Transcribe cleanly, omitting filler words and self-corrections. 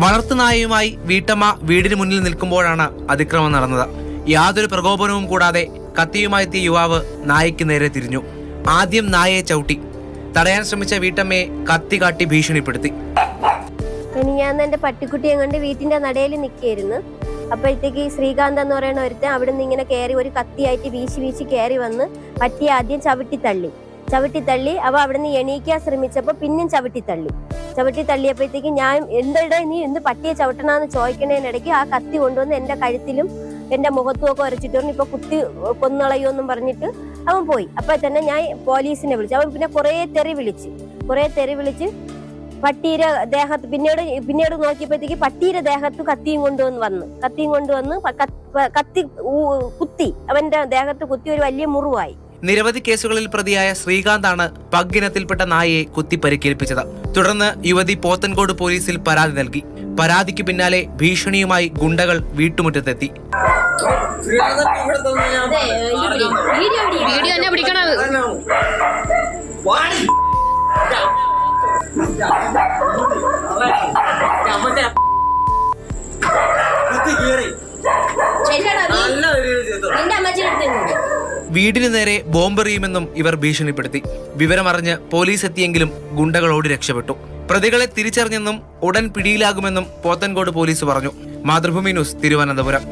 വളർത്തുനായയുമായി വീട്ടമ്മ വീടിന് മുന്നിൽ നിൽക്കുമ്പോഴാണ് അതിക്രമം നടന്നത്. യാതൊരു പ്രകോപനവും കൂടാതെ കത്തിയുമായി എത്തിയ യുവാവ് നായയ്ക്ക് നേരെ തിരിഞ്ഞു. ആദ്യം നായയെ ചവിട്ടി. തടയാൻ ശ്രമിച്ച വീട്ടമ്മയെ കത്തി കാട്ടി ഭീഷണിപ്പെടുത്തി. ഞാൻ എന്റെ പട്ടിക്കുട്ടിയെ കൊണ്ട് വീട്ടിന്റെ നടയിൽ നിൽക്കായിരുന്നു. അപ്പോഴത്തേക്ക് ശ്രീകാന്ത് എന്ന് പറയുന്ന ഒരുത്തൻ അവിടെ നിന്ന് ഇങ്ങനെ കയറി ഒരു കത്തിയായിട്ട് വീശി കയറി വന്ന് പട്ടിയെ ആദ്യം ചവിട്ടി തള്ളി. അവ അവിടെ നിന്ന് എണീക്കാൻ ശ്രമിച്ചപ്പോ പിന്നെയും ചവിട്ടി തള്ളിയപ്പോഴത്തേക്ക് ഞാൻ എന്താ നീ എന്ത് പട്ടിയെ ചവിട്ടണമെന്ന് ചോദിക്കണേനിടയ്ക്ക് ആ കത്തി കൊണ്ടുവന്ന് എന്റെ കഴുത്തിലും എന്റെ മുഖത്തും ഒക്കെ ഉരച്ചിട്ട് പറഞ്ഞു ഇപ്പൊ കുത്തി കൊന്നുകളയോന്നും പറഞ്ഞിട്ട് അവൻ പോയി. അപ്പൊ തന്നെ ഞാൻ പോലീസിനെ വിളിച്ചു. അവൻ പിന്നെ കുറെ തെറി വിളിച്ച് പട്ടിയുടെ ദേഹത്ത് പിന്നീട് നോക്കിയപ്പോഴത്തേക്ക് പട്ടിയുടെ ദേഹത്ത് കത്തിയും കൊണ്ടുവന്ന് കത്തി കുത്തി അവന്റെ ദേഹത്ത് കുത്തി ഒരു വലിയ മുറിവായി. നിരവധി കേസുകളിൽ പ്രതിയായ ശ്രീകാന്താണ് പഗ് ഇനത്തിൽപ്പെട്ട നായയെ കുത്തി പരിക്കേൽപ്പിച്ചത്. തുടർന്ന് യുവതി പോത്തൻകോട് പോലീസിൽ പരാതി നൽകി. പരാതിക്ക് പിന്നാലെ ഭീഷണിയുമായി ഗുണ്ടകൾ വീട്ടുമുറ്റത്തെത്തി. വീടിന് നേരെ ബോംബെറിയുമെന്നും ഇവർ ഭീഷണിപ്പെടുത്തി. വിവരമറിഞ്ഞ് പോലീസ് എത്തിയെങ്കിലും ഗുണ്ടകൾ ഓടി രക്ഷപ്പെട്ടു. പ്രതികളെ തിരിച്ചറിഞ്ഞെന്നും ഉടൻ പിടിയിലാകുമെന്നും പോത്തൻകോട് പോലീസ് പറഞ്ഞു. മാതൃഭൂമി ന്യൂസ്, തിരുവനന്തപുരം.